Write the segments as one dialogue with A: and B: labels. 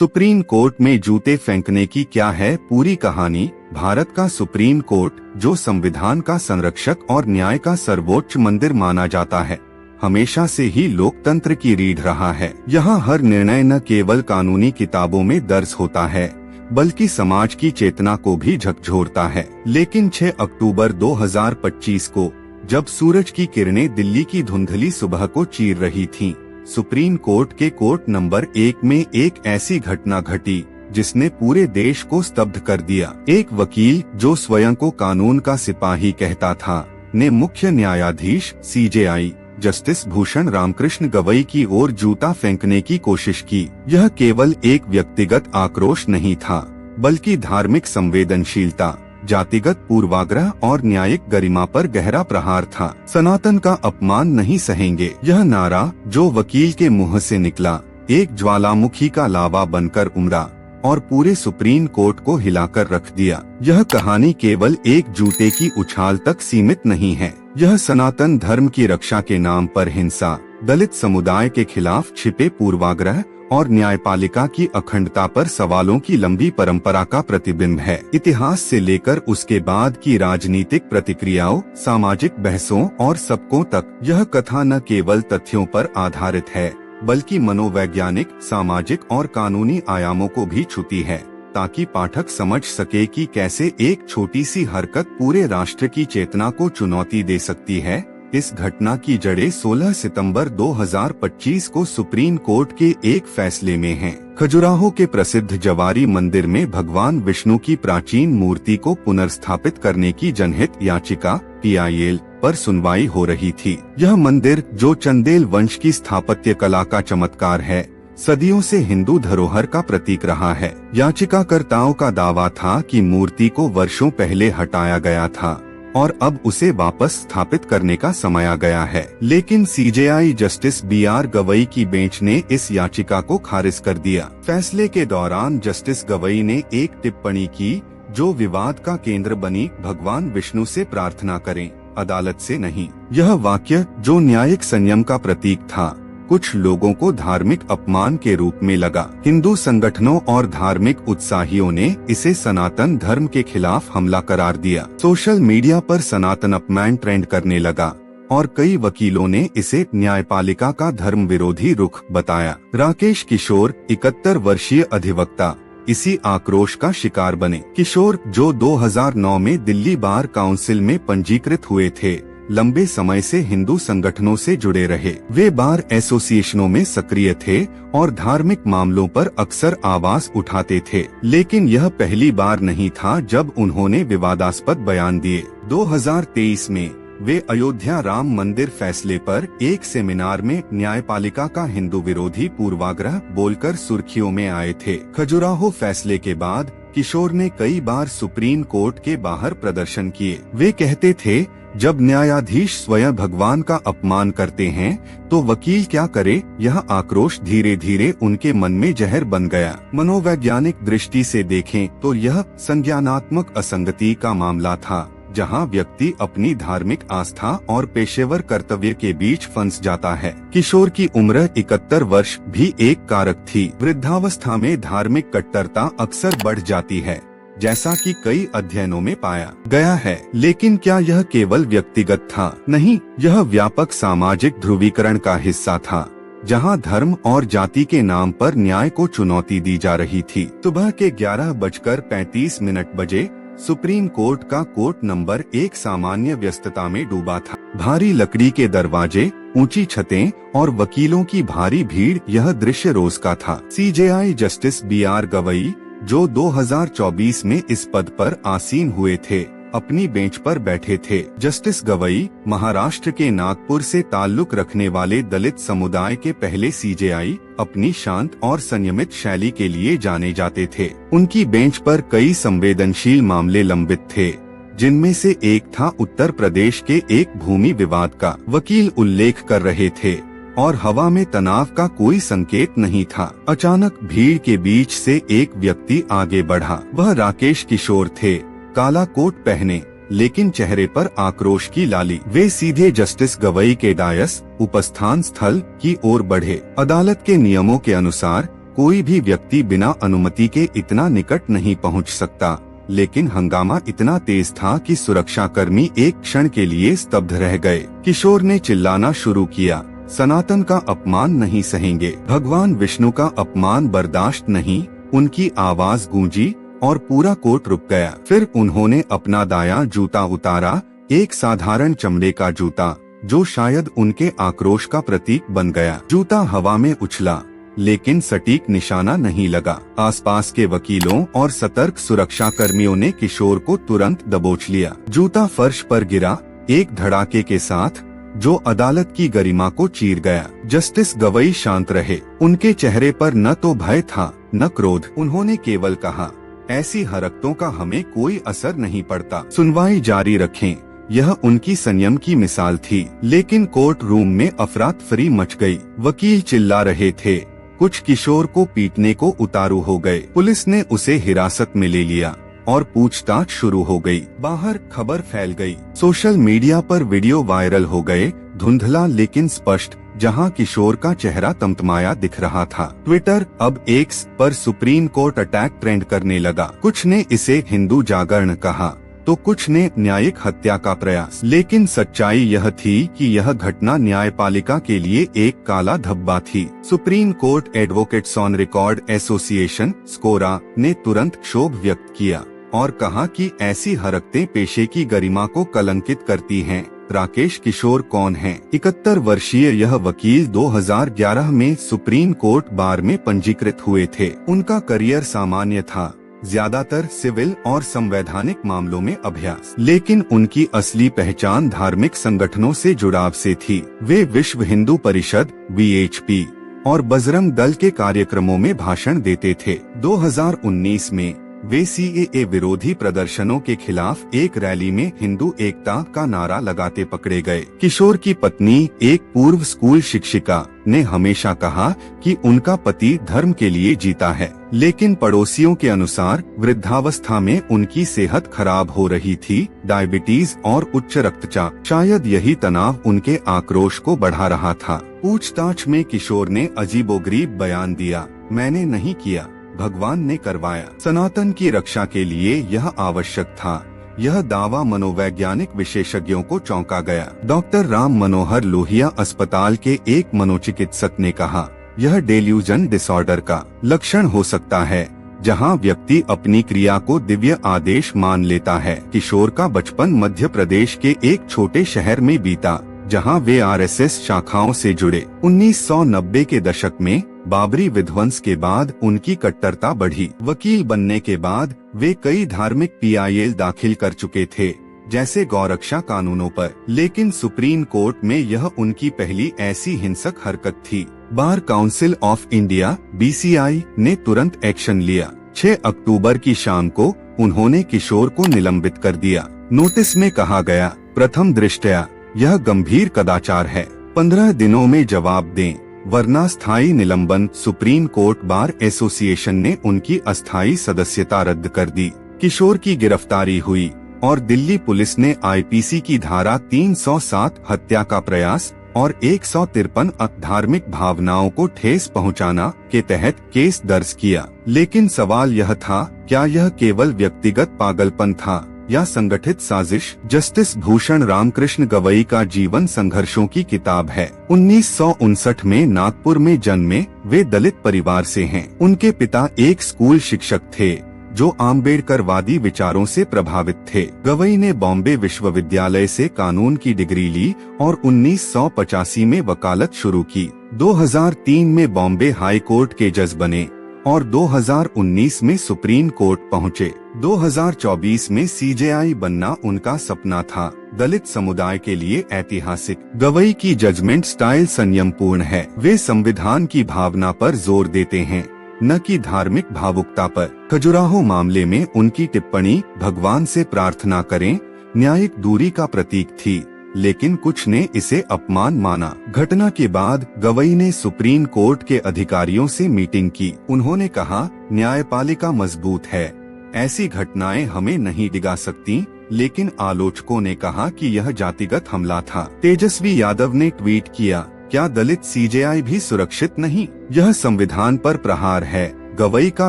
A: Supreme court में जूते फेंकने की क्या है पूरी कहानी। भारत का सुप्रीम कोर्ट, जो संविधान का संरक्षक और न्याय का सर्वोच्च मंदिर माना जाता है, हमेशा से ही लोकतंत्र की रीढ़ रहा है। यहाँ हर निर्णय न केवल कानूनी किताबों में दर्ज होता है, बल्कि समाज की चेतना को भी झकझोरता है। लेकिन 6 अक्टूबर 2025 को, जब सूरज की किरणें दिल्ली की धुंधली सुबह को चीर रही थीं, सुप्रीम कोर्ट के कोर्ट नंबर 1 में एक ऐसी घटना घटी जिसने पूरे देश को स्तब्ध कर दिया। एक वकील, जो स्वयं को कानून का सिपाही कहता था, ने मुख्य न्यायाधीश CJI जस्टिस भूषण रामकृष्ण गवई की ओर जूता फेंकने की कोशिश की। यह केवल एक व्यक्तिगत आक्रोश नहीं था, बल्कि धार्मिक संवेदनशीलता, जातिगत पूर्वाग्रह और न्यायिक गरिमा पर गहरा प्रहार था। सनातन का अपमान नहीं सहेंगे, यह नारा जो वकील के मुंह से निकला, एक ज्वालामुखी का लावा बनकर उमड़ा और पूरे सुप्रीम कोर्ट को हिलाकर रख दिया। यह कहानी केवल एक जूते की उछाल तक सीमित नहीं है। यह सनातन धर्म की रक्षा के नाम पर हिंसा, दलित समुदाय के खिलाफ छिपे पूर्वाग्रह और न्यायपालिका की अखंडता पर सवालों की लंबी परंपरा का प्रतिबिंब है। इतिहास से लेकर उसके बाद की राजनीतिक प्रतिक्रियाओं, सामाजिक बहसों और सबकों तक, यह कथा न केवल तथ्यों पर आधारित है, बल्कि मनोवैज्ञानिक, सामाजिक और कानूनी आयामों को भी छूती है, ताकि पाठक समझ सके कि कैसे एक छोटी सी हरकत पूरे राष्ट्र की चेतना को चुनौती दे सकती है। इस घटना की जड़ें 16 सितंबर 2025 को सुप्रीम कोर्ट के एक फैसले में हैं। खजुराहो के प्रसिद्ध जवारी मंदिर में भगवान विष्णु की प्राचीन मूर्ति को पुनर्स्थापित करने की जनहित याचिका PIL पर सुनवाई हो रही थी। यह मंदिर, जो चंदेल वंश की स्थापत्य कला का चमत्कार है, सदियों से हिंदू धरोहर का प्रतीक रहा है। याचिकाकर्ताओं का दावा था कि मूर्ति को वर्षों पहले हटाया गया था और अब उसे वापस स्थापित करने का समय आ गया है। लेकिन CJI जस्टिस BR गवई की बेंच ने इस याचिका को खारिज कर दिया। फैसले के दौरान जस्टिस गवई ने एक टिप्पणी की, जो विवाद का केंद्र बनी, भगवान विष्णु से प्रार्थना करें, अदालत से नहीं। यह वाक्य, जो न्यायिक संयम का प्रतीक था, कुछ लोगों को धार्मिक अपमान के रूप में लगा। हिंदू संगठनों और धार्मिक उत्साहियों ने इसे सनातन धर्म के खिलाफ हमला करार दिया। सोशल मीडिया पर सनातन अपमान ट्रेंड करने लगा और कई वकीलों ने इसे न्यायपालिका का धर्म विरोधी रुख बताया। राकेश किशोर, 71 वर्षीय अधिवक्ता, इसी आक्रोश का शिकार बने। किशोर, जो 2009 में दिल्ली बार काउंसिल में पंजीकृत हुए थे, लंबे समय से हिंदू संगठनों से जुड़े रहे। वे बार एसोसिएशनों में सक्रिय थे और धार्मिक मामलों पर अक्सर आवाज उठाते थे। लेकिन यह पहली बार नहीं था जब उन्होंने विवादास्पद बयान दिए। 2023 में वे अयोध्या राम मंदिर फैसले पर एक सेमिनार में न्यायपालिका का हिंदू विरोधी पूर्वाग्रह बोलकर सुर्खियों में आए थे। खजुराहो फैसले के बाद किशोर ने कई बार सुप्रीम कोर्ट के बाहर प्रदर्शन किए। वे कहते थे, जब न्यायाधीश स्वयं भगवान का अपमान करते हैं तो वकील क्या करे। यह आक्रोश धीरे धीरे उनके मन में जहर बन गया। मनोवैज्ञानिक दृष्टि से देखें तो यह संज्ञानात्मक असंगति का मामला था, जहां व्यक्ति अपनी धार्मिक आस्था और पेशेवर कर्तव्य के बीच फंस जाता है। किशोर की उम्र 71 वर्ष भी एक कारक थी। वृद्धावस्था में धार्मिक कट्टरता अक्सर बढ़ जाती है, जैसा कि कई अध्ययनों में पाया गया है। लेकिन क्या यह केवल व्यक्तिगत था? नहीं, यह व्यापक सामाजिक ध्रुवीकरण का हिस्सा था, जहां धर्म और जाति के नाम पर न्याय को चुनौती दी जा रही थी। सुबह के 11:35 बजे सुप्रीम कोर्ट का कोर्ट नंबर 1 सामान्य व्यस्तता में डूबा था। भारी लकड़ी के दरवाजे, ऊंची छतें और वकीलों की भारी भीड़, यह दृश्य रोज का था। CJI जस्टिस BR गवई, जो 2024 में इस पद पर आसीन हुए थे, अपनी बेंच पर बैठे थे। जस्टिस गवई महाराष्ट्र के नागपुर से ताल्लुक रखने वाले दलित समुदाय के पहले CJI, अपनी शांत और संयमित शैली के लिए जाने जाते थे। उनकी बेंच पर कई संवेदनशील मामले लंबित थे, जिनमें से एक था उत्तर प्रदेश के एक भूमि विवाद का। वकील उल्लेख कर रहे थे और हवा में तनाव का कोई संकेत नहीं था। अचानक भीड़ के बीच से एक व्यक्ति आगे बढ़ा। वह राकेश किशोर थे, काला कोट पहने, लेकिन चेहरे पर आक्रोश की लाली। वे सीधे जस्टिस गवई के डायस उपस्थान स्थल की ओर बढ़े। अदालत के नियमों के अनुसार कोई भी व्यक्ति बिना अनुमति के इतना निकट नहीं पहुंच सकता, लेकिन हंगामा इतना तेज था कि सुरक्षाकर्मी एक क्षण के लिए स्तब्ध रह गए। किशोर ने चिल्लाना शुरू किया, सनातन का अपमान नहीं सहेंगे, भगवान विष्णु का अपमान बर्दाश्त नहीं। उनकी आवाज गूंजी और पूरा कोर्ट रुक गया। फिर उन्होंने अपना दायां जूता उतारा, एक साधारण चमड़े का जूता जो शायद उनके आक्रोश का प्रतीक बन गया। जूता हवा में उछला, लेकिन सटीक निशाना नहीं लगा। आसपास के वकीलों और सतर्क सुरक्षा कर्मियों ने किशोर को तुरंत दबोच लिया। जूता फर्श पर गिरा, एक धड़ाके के साथ, जो अदालत की गरिमा को चीर गया। जस्टिस गवई शांत रहे, उनके चेहरे पर न तो भय था न क्रोध। उन्होंने केवल कहा, ऐसी हरकतों का हमें कोई असर नहीं पड़ता, सुनवाई जारी रखें। यह उनकी संयम की मिसाल थी। लेकिन कोर्ट रूम में अफरा-तफरी मच गई। वकील चिल्ला रहे थे, कुछ किशोर को पीटने को उतारू हो गए। पुलिस ने उसे हिरासत में ले लिया और पूछताछ शुरू हो गई। बाहर खबर फैल गई, सोशल मीडिया पर वीडियो वायरल हो गए, धुंधला लेकिन स्पष्ट, जहां किशोर का चेहरा तमतमाया दिख रहा था। ट्विटर, अब एक्स पर सुप्रीम कोर्ट अटैक ट्रेंड करने लगा। कुछ ने इसे हिंदू जागरण कहा तो कुछ ने न्यायिक हत्या का प्रयास। लेकिन सच्चाई यह थी कि यह घटना न्यायपालिका के लिए एक काला धब्बा थी। Supreme Court Advocates on Record Association SCAORA ने तुरंत क्षोभ व्यक्त किया और कहा कि ऐसी हरकतें पेशे की गरिमा को कलंकित करती हैं। राकेश किशोर कौन हैं? 71 वर्षीय यह वकील 2011 में सुप्रीम कोर्ट बार में पंजीकृत हुए थे। उनका करियर सामान्य था, ज्यादातर सिविल और संवैधानिक मामलों में अभ्यास। लेकिन उनकी असली पहचान धार्मिक संगठनों से जुड़ाव से थी। वे विश्व हिंदू परिषद (VHP) और बजरंग दल के कार्यक्रमों में भाषण देते थे। 2019 में वे CAA विरोधी प्रदर्शनों के खिलाफ एक रैली में हिंदू एकता का नारा लगाते पकड़े गए। किशोर की पत्नी, एक पूर्व स्कूल शिक्षिका, ने हमेशा कहा कि उनका पति धर्म के लिए जीता है। लेकिन पड़ोसियों के अनुसार वृद्धावस्था में उनकी सेहत खराब हो रही थी, डायबिटीज और उच्च रक्तचाप। शायद यही तनाव उनके आक्रोश को बढ़ा रहा था। पूछताछ में किशोर ने अजीबोगरीब बयान दिया, मैंने नहीं किया, भगवान ने करवाया। सनातन की रक्षा के लिए यह आवश्यक था। यह दावा मनोवैज्ञानिक विशेषज्ञों को चौंका गया। डॉक्टर राम मनोहर लोहिया अस्पताल के एक मनोचिकित्सक ने कहा, यह डेल्यूजन डिसऑर्डर का लक्षण हो सकता है, जहां व्यक्ति अपनी क्रिया को दिव्य आदेश मान लेता है। किशोर का बचपन मध्य प्रदेश के एक छोटे शहर में बीता, जहां वे RSS शाखाओं से जुड़े। 1990 के दशक में बाबरी विध्वंस के बाद उनकी कट्टरता बढ़ी। वकील बनने के बाद वे कई धार्मिक PIL दाखिल कर चुके थे, जैसे गौरक्षा कानूनों पर। लेकिन सुप्रीम कोर्ट में यह उनकी पहली ऐसी हिंसक हरकत थी। Bar council of India (BCI) ने तुरंत एक्शन लिया। 6 अक्टूबर की शाम को उन्होंने किशोर को निलंबित कर दिया। नोटिस में कहा गया, प्रथम दृष्टया यह गंभीर कदाचार है, 15 दिनों में जवाब दें, वरना स्थायी निलंबन। सुप्रीम कोर्ट बार एसोसिएशन ने उनकी अस्थायी सदस्यता रद्द कर दी। किशोर की गिरफ्तारी हुई और दिल्ली पुलिस ने IPC की धारा 307 हत्या का प्रयास और 153 धार्मिक भावनाओं को ठेस पहुंचाना के तहत केस दर्ज किया। लेकिन सवाल यह था, क्या यह केवल व्यक्तिगत पागलपन था या संगठित साजिश? जस्टिस भूषण रामकृष्ण गवई का जीवन संघर्षों की किताब है। 1959 में नागपुर में जन्मे, वे दलित परिवार से हैं। उनके पिता एक स्कूल शिक्षक थे जो आम्बेडकरवादी विचारों से प्रभावित थे। गवई ने बॉम्बे विश्वविद्यालय से कानून की डिग्री ली और 1985 में वकालत शुरू की। 2003 में बॉम्बे हाई कोर्ट के जज बने और 2019 में सुप्रीम कोर्ट पहुँचे। 2024 में CJI बनना उनका सपना था, दलित समुदाय के लिए ऐतिहासिक। गवई की जजमेंट स्टाइल संयमपूर्ण है। वे संविधान की भावना पर जोर देते हैं, न कि धार्मिक भावुकता पर। खजुराहो मामले में उनकी टिप्पणी, भगवान से प्रार्थना करें, न्यायिक दूरी का प्रतीक थी, लेकिन कुछ ने इसे अपमान माना। घटना के बाद गवई ने सुप्रीम कोर्ट के अधिकारियों से मीटिंग की। उन्होंने कहा, न्यायपालिका मजबूत है, ऐसी घटनाएं हमें नहीं डिगा सकती। लेकिन आलोचकों ने कहा कि यह जातिगत हमला था। तेजस्वी यादव ने ट्वीट किया, क्या दलित सीजेआई भी सुरक्षित नहीं? यह संविधान पर प्रहार है। गवई का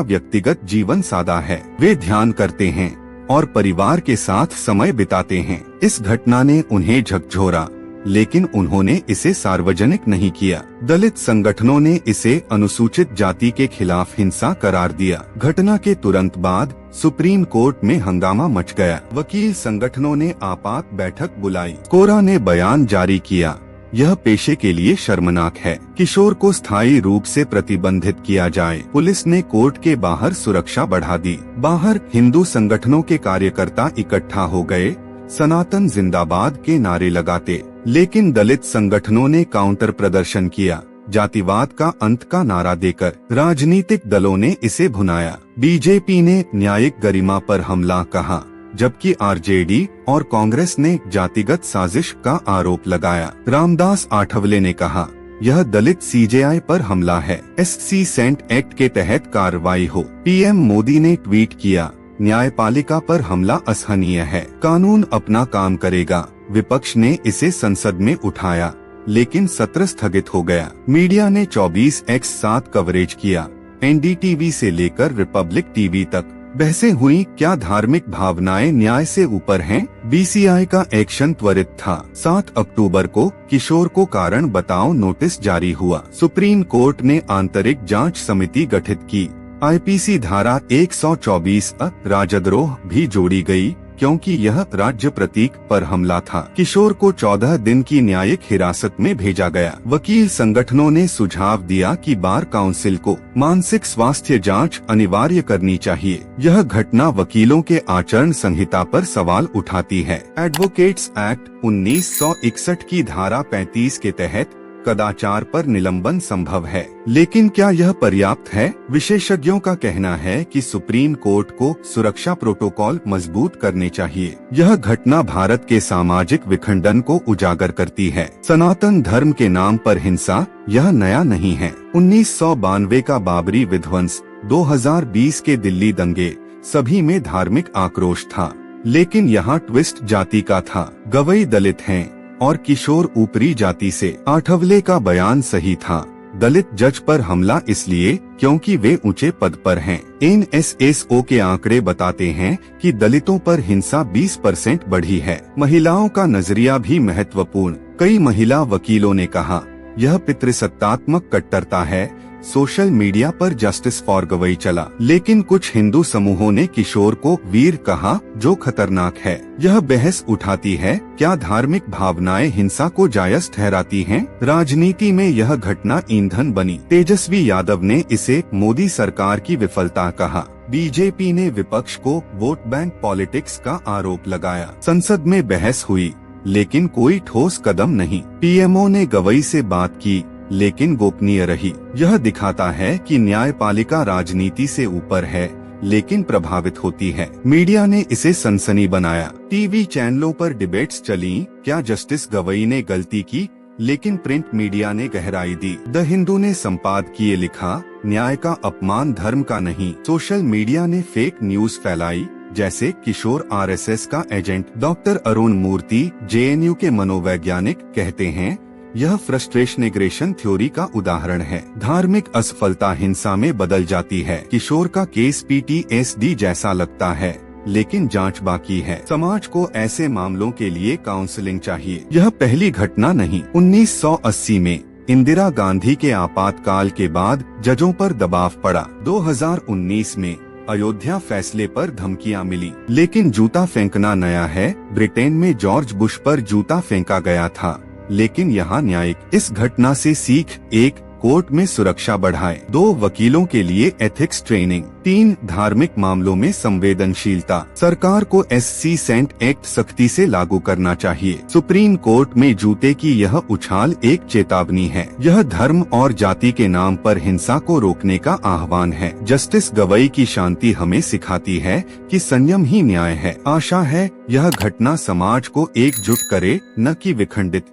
A: व्यक्तिगत जीवन सादा है। वे ध्यान करते हैं और परिवार के साथ समय बिताते हैं। इस घटना ने उन्हें झकझोरा, लेकिन उन्होंने इसे सार्वजनिक नहीं किया। दलित संगठनों ने इसे अनुसूचित जाति के खिलाफ हिंसा करार दिया। घटना के तुरंत बाद सुप्रीम कोर्ट में हंगामा मच गया। वकील संगठनों ने आपात बैठक बुलाई। कोरा ने बयान जारी किया, यह पेशे के लिए शर्मनाक है। किशोर को स्थायी रूप से प्रतिबंधित किया जाए। पुलिस ने कोर्ट के बाहर सुरक्षा बढ़ा दी। बाहर हिंदू संगठनों के कार्यकर्ता इकट्ठा हो गए, सनातन जिंदाबाद के नारे लगाते। लेकिन दलित संगठनों ने काउंटर प्रदर्शन किया। जातिवाद का अंत का नारा देकर राजनीतिक दलों ने इसे भुनाया। बीजेपी ने न्यायिक गरिमा पर हमला कहा, जबकि आरजेडी और कांग्रेस ने जातिगत साजिश का आरोप लगाया। रामदास आठवले ने कहा, यह दलित सीजेआई पर हमला है। SC सेंट एक्ट के तहत कार्रवाई हो। पीएम मोदी ने ट्वीट किया, न्यायपालिका पर हमला असहनीय है। कानून अपना काम करेगा। विपक्ष ने इसे संसद में उठाया, लेकिन सत्र स्थगित हो गया। मीडिया ने 24x7 कवरेज किया। NDTV से लेकर रिपब्लिक टीवी तक बहसें हुई। क्या धार्मिक भावनाएं न्याय से ऊपर हैं? BCI का एक्शन त्वरित था। 7 अक्टूबर को किशोर को कारण बताओ नोटिस जारी हुआ। सुप्रीम कोर्ट ने आंतरिक जांच समिति गठित की। IPC धारा 124 राजद्रोह भी जोड़ी गई, क्योंकि यह राज्य प्रतीक पर हमला था। किशोर को 14 दिन की न्यायिक हिरासत में भेजा गया। वकील संगठनों ने सुझाव दिया कि बार काउंसिल को मानसिक स्वास्थ्य जांच अनिवार्य करनी चाहिए। यह घटना वकीलों के आचरण संहिता पर सवाल उठाती है। एडवोकेट्स एक्ट 1961 की धारा 35 के तहत कदाचार पर निलंबन संभव है, लेकिन क्या यह पर्याप्त है? विशेषज्ञों का कहना है कि सुप्रीम कोर्ट को सुरक्षा प्रोटोकॉल मजबूत करने चाहिए। यह घटना भारत के सामाजिक विखंडन को उजागर करती है। सनातन धर्म के नाम पर हिंसा यह नया नहीं है। 1992 का बाबरी विध्वंस, 2020 के दिल्ली दंगे, सभी में धार्मिक आक्रोश था, लेकिन यहाँ ट्विस्ट जाति का था। गवई दलित हैं और किशोर ऊपरी जाति से। आठवले का बयान सही था। दलित जज पर हमला इसलिए क्योंकि वे ऊंचे पद पर हैं। NSSO के आंकड़े बताते हैं कि दलितों पर हिंसा 20% बढ़ी है। महिलाओं का नजरिया भी महत्वपूर्ण। कई महिला वकीलों ने कहा, यह पितृसत्तात्मक कट्टरता है। सोशल मीडिया पर जस्टिस फॉर गवई चला, लेकिन कुछ हिंदू समूहों ने किशोर को वीर कहा, जो खतरनाक है। यह बहस उठाती है, क्या धार्मिक भावनाएं हिंसा को जायज ठहराती हैं? राजनीति में यह घटना ईंधन बनी। तेजस्वी यादव ने इसे मोदी सरकार की विफलता कहा। बीजेपी ने विपक्ष को वोट बैंक पॉलिटिक्स का आरोप लगाया। संसद में बहस हुई, लेकिन कोई ठोस कदम नहीं। PMO ने गवई से बात की, लेकिन गोपनीय रही। यह दिखाता है कि न्यायपालिका राजनीति से ऊपर है, लेकिन प्रभावित होती है। मीडिया ने इसे सनसनी बनाया। टीवी चैनलों पर डिबेट्स चली, क्या जस्टिस गवई ने गलती की? लेकिन प्रिंट मीडिया ने गहराई दी। द हिंदू ने संपादकीय लिखा, न्याय का अपमान धर्म का नहीं। सोशल मीडिया ने फेक न्यूज फैलाई, जैसे किशोर RSS का एजेंट। डॉक्टर अरुण मूर्ति JNU के मनोवैज्ञानिक कहते हैं, यह फ्रस्ट्रेशनेग्रेशन थ्योरी का उदाहरण है। धार्मिक असफलता हिंसा में बदल जाती है। किशोर का केस PTSD जैसा लगता है, लेकिन जांच बाकी है। समाज को ऐसे मामलों के लिए काउंसलिंग चाहिए। यह पहली घटना नहीं। 1980 में इंदिरा गांधी के आपातकाल के बाद जजों पर दबाव पड़ा। 2019 में अयोध्या फैसले पर धमकियां मिली, लेकिन जूता फेंकना नया है। ब्रिटेन में जॉर्ज बुश पर जूता फेंका गया था, लेकिन यहाँ न्यायिक। इस घटना से सीख: 1, कोर्ट में सुरक्षा बढ़ाए। 2, वकीलों के लिए एथिक्स ट्रेनिंग। 3, धार्मिक मामलों में संवेदनशीलता। सरकार को SC सेंट एक्ट सख्ती से लागू करना चाहिए। सुप्रीम कोर्ट में जूते की यह उछाल एक चेतावनी है। यह धर्म और जाति के नाम पर हिंसा को रोकने का आह्वान है। जस्टिस गवई की शांति हमें सिखाती है कि संयम ही न्याय है। आशा है यह घटना समाज को एकजुट करे, न कि विखंडित।